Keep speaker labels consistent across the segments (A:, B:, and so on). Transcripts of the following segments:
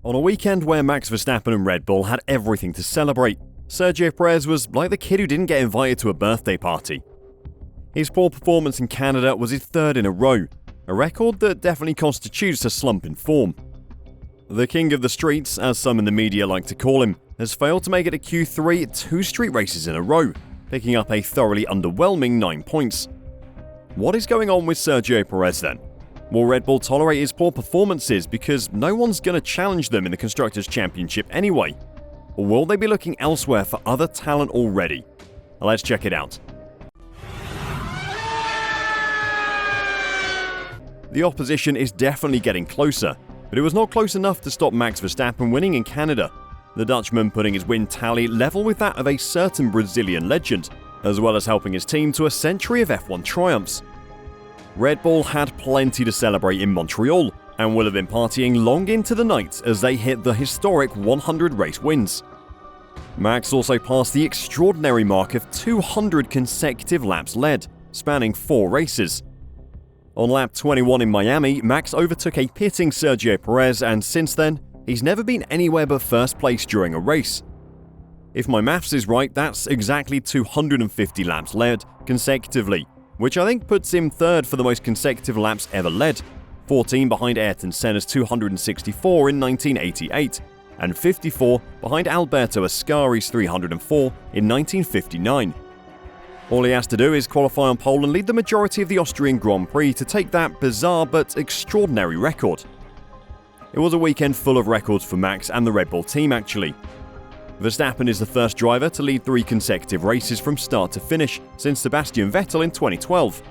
A: On a weekend where Max Verstappen and Red Bull had everything to celebrate, Sergio Perez was like the kid who didn't get invited to a birthday party. His poor performance in Canada was his third in a row, a record that definitely constitutes a slump in form. The king of the streets, as some in the media like to call him, has failed to make it to Q3 two street races in a row, picking up a thoroughly underwhelming 9 points. What is going on with Sergio Perez then? Will Red Bull tolerate his poor performances because no one's going to challenge them in the Constructors' Championship anyway? Or will they be looking elsewhere for other talent already? Let's check it out. The opposition is definitely getting closer, but it was not close enough to stop Max Verstappen winning in Canada, the Dutchman putting his win tally level with that of a certain Brazilian legend, as well as helping his team to a century of F1 triumphs. Red Bull had plenty to celebrate in Montreal, and will have been partying long into the night as they hit the historic 100 race wins. Max also passed the extraordinary mark of 200 consecutive laps led, spanning 4 races. On lap 21 in Miami, Max overtook a pitting Sergio Perez, and since then, he's never been anywhere but first place during a race. If my maths is right, that's exactly 250 laps led consecutively, which I think puts him third for the most consecutive laps ever led, 14 behind Ayrton Senna's 264 in 1988, and 54 behind Alberto Ascari's 304 in 1959. All he has to do is qualify on pole and lead the majority of the Austrian Grand Prix to take that bizarre but extraordinary record. It was a weekend full of records for Max and the Red Bull team actually. Verstappen is the first driver to lead 3 consecutive races from start to finish since Sebastian Vettel in 2012.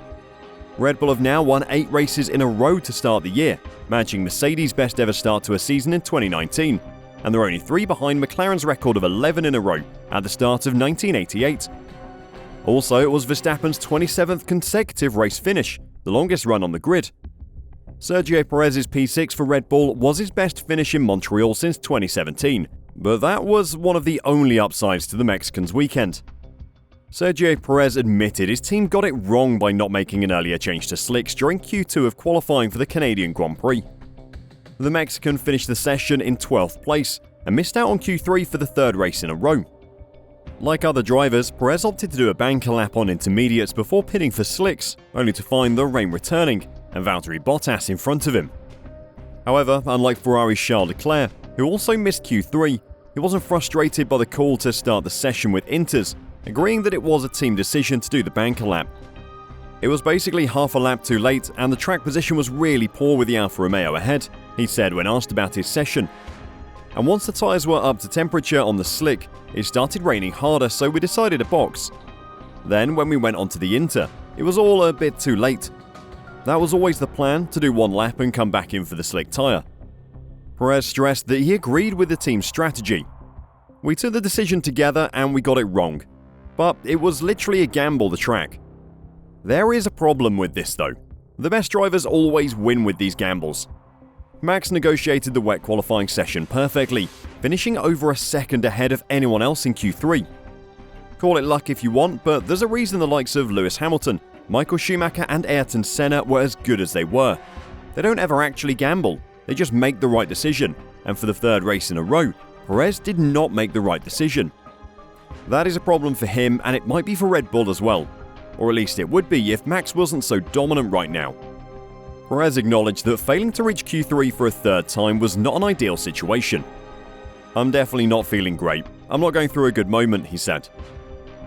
A: Red Bull have now won 8 races in a row to start the year, matching Mercedes' best ever start to a season in 2019, and they're only 3 behind McLaren's record of 11 in a row at the start of 1988. Also, it was Verstappen's 27th consecutive race finish, the longest run on the grid. Sergio Perez's P6 for Red Bull was his best finish in Montreal since 2017, but that was one of the only upsides to the Mexican's weekend. Sergio Perez admitted his team got it wrong by not making an earlier change to slicks during Q2 of qualifying for the Canadian Grand Prix. The Mexican finished the session in 12th place and missed out on Q3 for the 3rd race in a row. Like other drivers, Perez opted to do a banker lap on intermediates before pitting for slicks, only to find the rain returning and Valtteri Bottas in front of him. However, unlike Ferrari's Charles Leclerc, who also missed Q3, he wasn't frustrated by the call to start the session with Inters, agreeing that it was a team decision to do the banker lap. It was basically half a lap too late and the track position was really poor with the Alfa Romeo ahead, he said when asked about his session. And once the tyres were up to temperature on the slick, it started raining harder, so we decided to box. Then when we went onto the Inter, it was all a bit too late. That was always the plan, to do 1 lap and come back in for the slick tyre. Perez stressed that he agreed with the team's strategy. We took the decision together and we got it wrong. But it was literally a gamble, the track. There is a problem with this though. The best drivers always win with these gambles. Max negotiated the wet qualifying session perfectly, finishing over a second ahead of anyone else in Q3. Call it luck if you want, but there's a reason the likes of Lewis Hamilton, Michael Schumacher and Ayrton Senna were as good as they were. They don't ever actually gamble, they just make the right decision, and for the 3rd race in a row, Perez did not make the right decision. That is a problem for him, and it might be for Red Bull as well. Or at least it would be if Max wasn't so dominant right now. Perez acknowledged that failing to reach Q3 for a 3rd time was not an ideal situation. "I'm definitely not feeling great. I'm not going through a good moment," he said.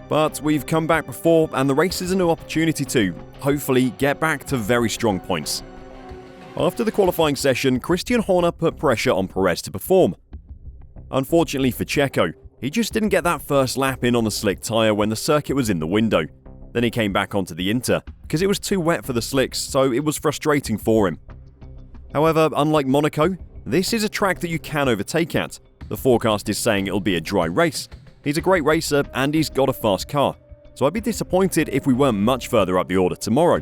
A: "But we've come back before, and the race is a new opportunity to, hopefully, get back to very strong points." After the qualifying session, Christian Horner put pressure on Perez to perform. Unfortunately for Checo, he just didn't get that first lap in on the slick tyre when the circuit was in the window. Then he came back onto the Inter because it was too wet for the slicks, so it was frustrating for him. However, unlike Monaco, this is a track that you can overtake at. The forecast is saying it'll be a dry race. He's a great racer and he's got a fast car, so I'd be disappointed if we weren't much further up the order tomorrow.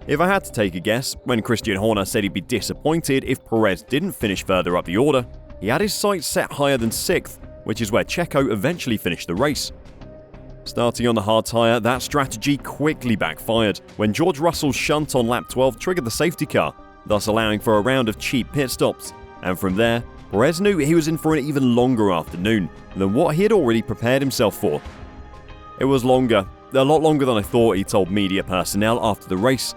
A: If I had to take a guess, when Christian Horner said he'd be disappointed if Perez didn't finish further up the order, he had his sights set higher than 6th, which is where Checo eventually finished the race. Starting on the hard tyre, that strategy quickly backfired when George Russell's shunt on lap 12 triggered the safety car, thus allowing for a round of cheap pit stops. and from there, Perez knew he was in for an even longer afternoon than what he had already prepared himself for. It was longer, a lot longer than I thought, he told media personnel after the race.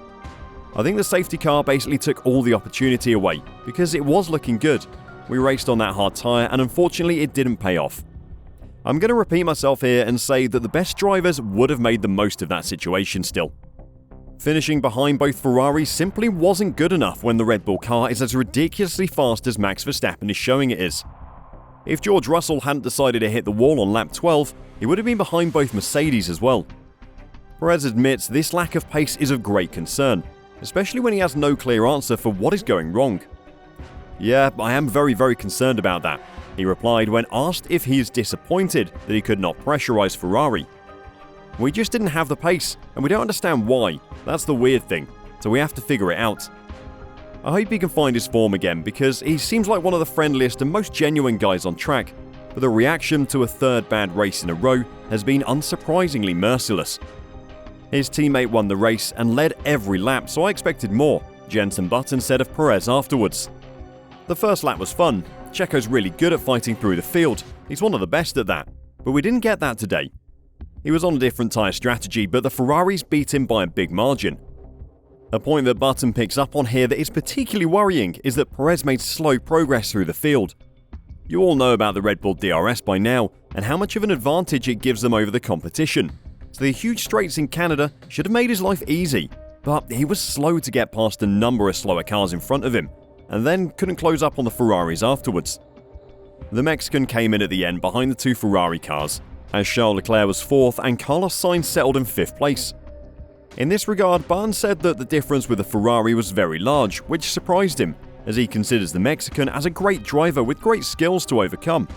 A: I think the safety car basically took all the opportunity away, because it was looking good. We raced on that hard tyre and unfortunately it didn't pay off. I'm going to repeat myself here and say that the best drivers would have made the most of that situation still. Finishing behind both Ferraris simply wasn't good enough when the Red Bull car is as ridiculously fast as Max Verstappen is showing it is. If George Russell hadn't decided to hit the wall on lap 12, he would have been behind both Mercedes as well. Perez admits this lack of pace is of great concern, especially when he has no clear answer for what is going wrong. "Yeah, I am very concerned about that," he replied when asked if he is disappointed that he could not pressurize Ferrari. "We just didn't have the pace, and we don't understand why. That's the weird thing, so we have to figure it out." I hope he can find his form again because he seems like one of the friendliest and most genuine guys on track, but the reaction to a third bad race in a row has been unsurprisingly merciless. His teammate won the race and led every lap, so I expected more, Jenson Button said of Perez afterwards. "The first lap was fun. Checo's really good at fighting through the field. He's one of the best at that. But we didn't get that today. He was on a different tyre strategy, but the Ferraris beat him by a big margin." A point that Button picks up on here that is particularly worrying is that Perez made slow progress through the field. You all know about the Red Bull DRS by now, and how much of an advantage it gives them over the competition. So the huge straights in Canada should have made his life easy, but he was slow to get past a number of slower cars in front of him, and then couldn't close up on the Ferraris afterwards. The Mexican came in at the end behind the two Ferrari cars, as Charles Leclerc was 4th and Carlos Sainz settled in 5th place. In this regard, Button said that the difference with the Ferrari was very large, which surprised him, as he considers the Mexican as a great driver with great skills to overcome.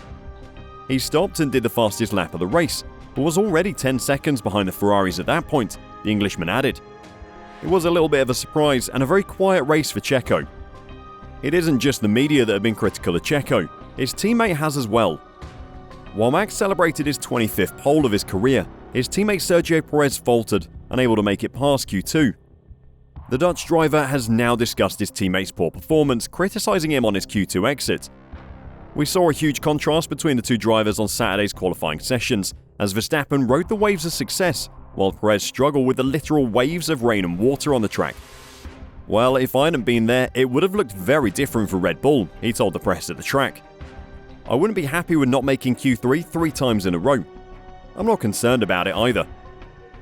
A: He stopped and did the fastest lap of the race, but was already 10 seconds behind the Ferraris at that point, the Englishman added. It was a little bit of a surprise and a very quiet race for Checo. It isn't just the media that have been critical of Checo, his teammate has as well. While Max celebrated his 25th pole of his career, his teammate Sergio Perez faltered, unable to make it past Q2. The Dutch driver has now discussed his teammate's poor performance, criticising him on his Q2 exit. We saw a huge contrast between the two drivers on Saturday's qualifying sessions, as Verstappen rode the waves of success, while Perez struggled with the literal waves of rain and water on the track. "Well, if I hadn't been there, it would have looked very different for Red Bull," he told the press at the track. "I wouldn't be happy with not making Q3 3 times in a row. I'm not concerned about it either.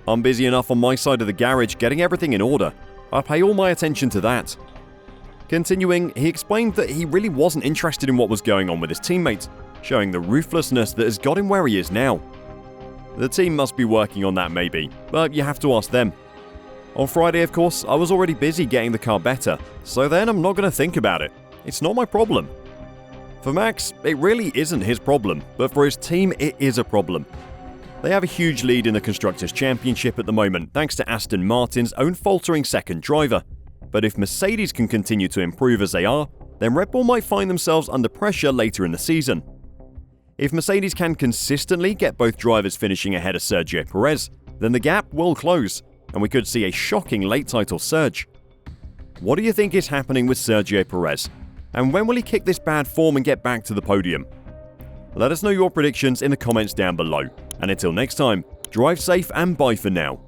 A: I'm busy enough on my side of the garage getting everything in order. I pay all my attention to that." Continuing, he explained that he really wasn't interested in what was going on with his teammates, showing the ruthlessness that has got him where he is now. The team must be working on that maybe, but you have to ask them. On Friday, of course, I was already busy getting the car better, so then I'm not going to think about it. It's not my problem. For Max, it really isn't his problem, but for his team, it is a problem. They have a huge lead in the Constructors' Championship at the moment, thanks to Aston Martin's own faltering second driver. But if Mercedes can continue to improve as they are, then Red Bull might find themselves under pressure later in the season. If Mercedes can consistently get both drivers finishing ahead of Sergio Perez, then the gap will close, and we could see a shocking late title surge. What do you think is happening with Sergio Perez? And when will he kick this bad form and get back to the podium? Let us know your predictions in the comments down below. And until next time, drive safe and bye for now.